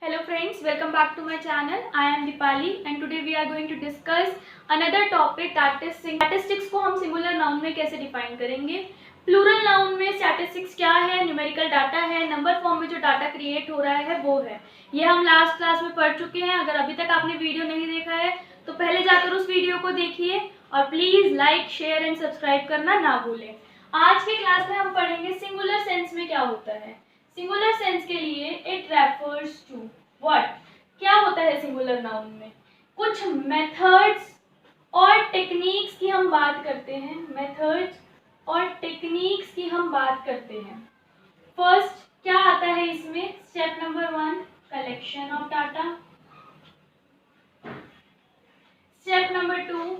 Hello friends, welcome back to my channel. I am Dipali and today we are going to discuss another topic that is statistics को हम singular noun में कैसे define करेंगे. Plural noun में statistics क्या है, numerical data है, number form में जो data create हो रहा है वो है. ये हम last class में पढ़ चुके हैं. अगर अभी तक आपने वीडियो नहीं देखा है तो पहले जाकर उस वीडियो को देखिए और please like share and subscribe करना ना भूलें. आज के क्लास में हम पढ़ेंगे सिंगुलर सेंस में क्या होता है. सिंगुलर सेंस के लिए इट रेफर्स टू व्हाट, क्या होता है सिंगुलर नाउन में. कुछ मेथड्स और टेक्निक्स की हम बात करते हैं. मेथड्स और टेक्निक्स की हम बात करते हैं. फर्स्ट क्या आता है इसमें, step number 1 collection of data. Step number 2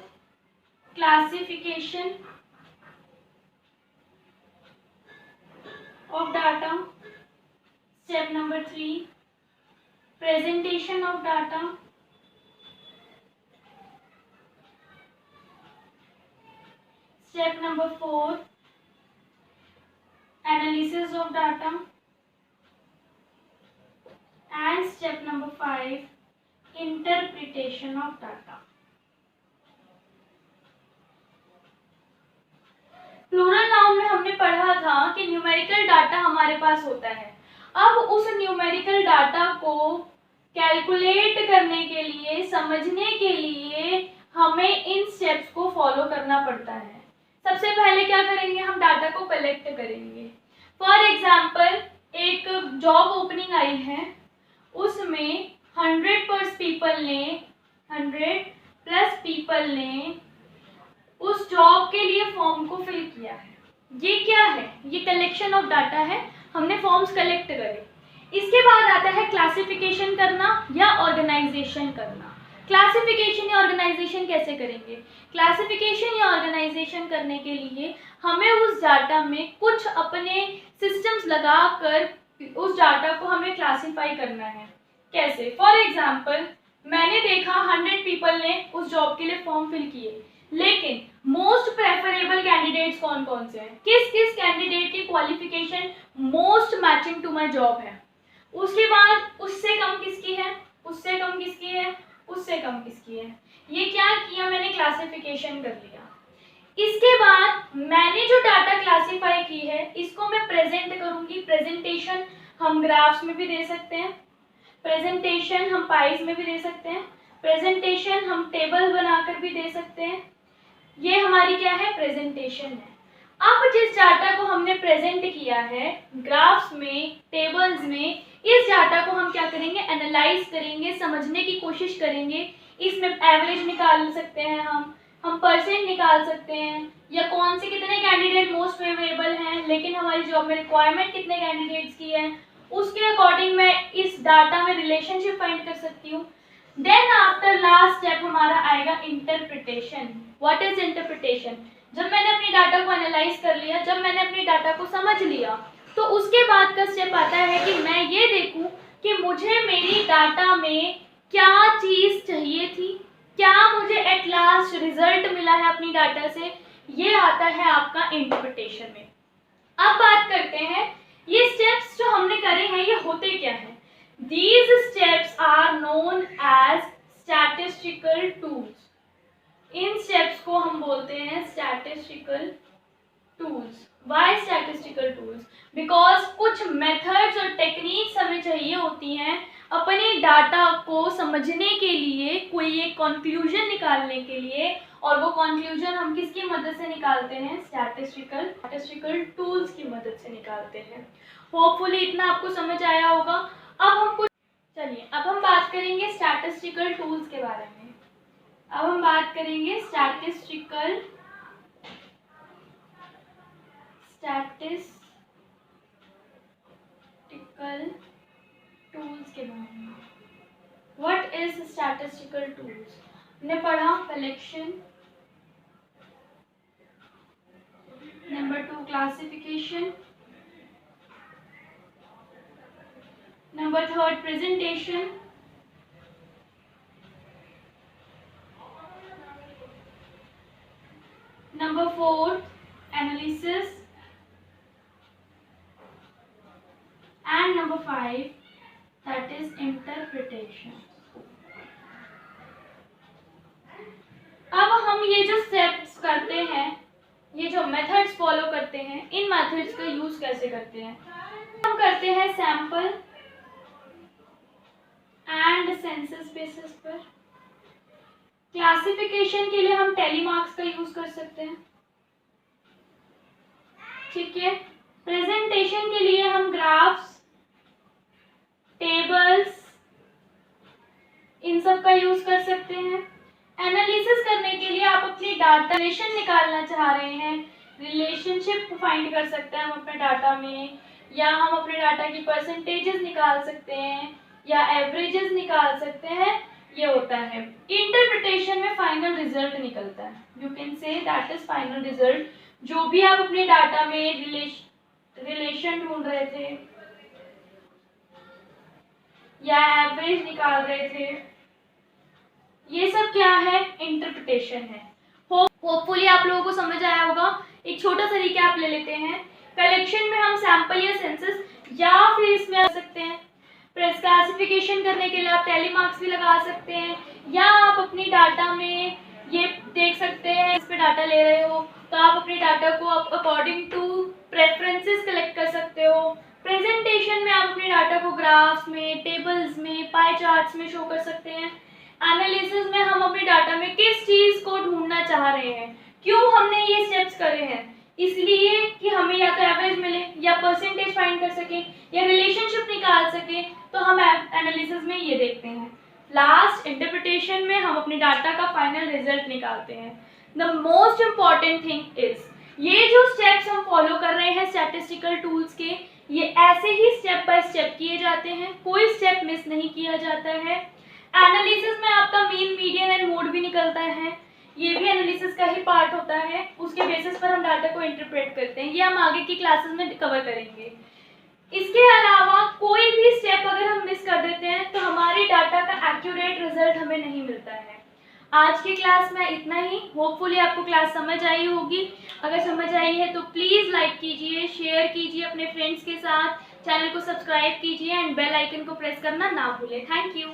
classification of data. Step number 3 presentation of data. Step number 4 analysis of data. And step number 5 interpretation of data. Plural noun में हमने पढ़ा था कि न्यूमेरिकल डाटा हमारे पास होता है. अब उस न्यूमेरिकल डाटा को कैलकुलेट करने के लिए, समझने के लिए हमें इन स्टेप्स को फॉलो करना पड़ता है. सबसे पहले क्या करेंगे, हम डाटा को कलेक्ट करेंगे. फॉर एग्जांपल एक जॉब ओपनिंग आई है, उसमें 100+ पीपल ने उस जॉब के लिए फॉर्म को फिल किया है. ये क्या है, ये कलेक्शन ऑफ डाटा है. हमने फॉर्म्स कलेक्ट करे. इसके बाद आता है क्लासिफिकेशन करना या ऑर्गेनाइजेशन करना. क्लासिफिकेशन या ऑर्गेनाइजेशन कैसे करेंगे. क्लासिफिकेशन या ऑर्गेनाइजेशन करने के लिए हमें उस डाटा में कुछ अपने सिस्टम्स लगाकर उस डाटा को हमें क्लासिफाई करना है. कैसे, फॉर एग्जाम्पल मैंने देखा 100 पीपल ने उस जॉब के लिए फॉर्म फिल किए, लेकिन मोस्ट प्रेफरेबल कैंडिडेट्स कौन कौन से हैं, किस किस कैंडिडेट की qualification most matching to my job है. उसके बाद उससे कम किसकी है, उससे कम किसकी है, उससे कम किसकी है. ये क्या किया, मैंने क्लासिफिकेशन कर लिया. इसके बाद मैंने जो डाटा क्लासिफाई की है इसको मैं प्रेजेंट करूंगी. प्रेजेंटेशन हम ग्राफ्स में भी दे सकते हैं, प्रेजेंटेशन हम पाइज में भी दे सकते हैं, प्रेजेंटेशन हम टेबल बनाकर भी दे सकते हैं. ये हमारी क्या है, प्रेजेंटेशन है. अब जिस डाटा को हमने प्रेजेंट किया है ग्राफ्स में, टेबल्स में, इस डाटा को हम क्या करेंगे, एनालाइज करेंगे, समझने की कोशिश करेंगे. इसमें एवरेज निकाल सकते हैं, हम परसेंट निकाल सकते हैं, या कौन से कितने कैंडिडेट मोस्ट फेवरेबल हैं, लेकिन हमारी जॉब में रिक्वायरमेंट कितने कैंडिडेट्स की है, उसके अकॉर्डिंग मैं इस डाटा में रिलेशनशिप फाइंड कर सकती हूँ. देन आफ्टर लास्ट स्टेप हमारा आएगा इंटरप्रिटेशन. What is interpretation. जब मैंने अपनी डाटा को एनालाइज कर लिया, जब मैंने अपनी डाटा को समझ लिया, तो उसके बाद का स्टेप आता है कि मैं ये देखूं कि मुझे मेरी डाटा में क्या चीज़ चाहिए थी, क्या मुझे एट लास्ट रिजल्ट मिला है अपनी डाटा से. ये आता है आपका इंटरप्रिटेशन में. अब बात करते हैं ये स्टेप्स जो हमने करे हैं ये होते क्या है. These steps are known as statistical tools. In steps को हम बोलते हैं statistical tools. Why statistical tools? Because कुछ मेथड्स और टेक्निक्स हमें चाहिए होती हैं अपने डाटा को समझने के लिए, कोई एक कंक्लूजन निकालने के लिए, और वो कंक्लूजन हम किसकी मदद से निकालते हैं, स्टैटिस्टिकल टूल्स की मदद से निकालते हैं. होपफुली इतना आपको समझ आया होगा. अब हम बात करेंगे स्टैटिस्टिकल टूल्स के बारे में. अब हम बात करेंगे स्टैटिस्टिकल टूल्स के बारे में. What is statistical tools. हमने पढ़ा collection, number 2 classification, number 3 presentation, number 4 analysis, and number 5 that is is interpretation. अब हम ये जो स्टेप्स करते हैं, ये जो मेथड्स फॉलो करते हैं, इन मेथड्स का यूज कैसे करते हैं? हम करते हैं सैंपल एंड सेंसस बेसिस पर। क्लासिफिकेशन के लिए हम टेली मार्क्स का यूज कर सकते हैं, ठीक है। प्रेजेंटेशन के लिए हम ग्राफ्स, टेबल्स, इन सब का यूज कर सकते हैं। एनालिसिस करने के लिए आप अपनी डाटा रिलेशन निकालना चाह रहे हैं, रिलेशनशिप फाइंड कर सकते हैं हम अपने डाटा में, या हम अपने डाटा की परसेंटेजेस निकाल सकते हैं, या एवरेजेस निकाल सकते हैं। ये होता है इंटरप्रिटेशन में फाइनल रिजल्ट निकलता है। You can say that is final result. जो भी आप अपने डाटा में रिलेशन ढूंढ रहे थे या एवरेज निकाल रहे थे, ये सब क्या है? इंटरप्रिटेशन है। होपफुली आप लोगों को समझ आया होगा। एक छोटा सा रिकैप ले लेते हैं। कलेक्शन में हम सैंपल या सेंसस या फिर इसमें आ सकते हैं। प्रेस क्लासिफिकेशन करने के लिए आप टेली मार्क्स भी लगा सकते हैं, या आप अपनी डाटा में ये देख सकते हैं, इस पे डाटा ले रहे हो तो आप अपने डाटा को अकॉर्डिंग टू प्रेफरेंसेस कलेक्ट कर सकते हो। प्रेजेंटेशन में आप अपने डाटा को ग्राफ्स में, टेबल्स में, पाई चार्ट्स में शो कर सकते हैं। एनालिसिस में हम अपने डाटा में किस चीज को ढूंढना चाह रहे हैं, क्यों हमने ये स्टेप्स करे हैं, इसलिए कि हमें या तो एवरेज मिले, या परसेंटेज फाइंड कर सके, या रिलेशनशिप निकाल सके, तो हम एनालिसिस में ये देखते हैं। लास्ट इंटरप्रिटेशन में हम अपने डाटा का फाइनल रिजल्ट निकालते हैं। The most important thing is, ये जो स्टेप्स हम फॉलो कर रहे हैं स्टैटिस्टिकल टूल्स के, ये ऐसे ही स्टेप बाय स्टेप किए जाते हैं, कोई स्टेप मिस नहीं किया जाता है। एनालिसिस में आपका मीन, मीडियन एंड मोड भी निकलता है, ये भी एनालिसिस का ही पार्ट होता है। उसके बेसिस पर हम डाटा को इंटरप्रेट करते हैं, ये हम आगे की क्लासेस में कवर करेंगे। इसके अलावा कोई भी स्टेप अगर हम मिस कर देते हैं तो हमारे डाटा का एक्यूरेट रिजल्ट हमें नहीं मिलता है। आज की क्लास में इतना ही। होपफुली आपको क्लास समझ आई होगी। अगर समझ आई है तो प्लीज़ लाइक कीजिए, शेयर कीजिए अपने फ्रेंड्स के साथ, चैनल को सब्सक्राइब कीजिए एंड बेल आइकन को प्रेस करना ना भूलें। Thank you.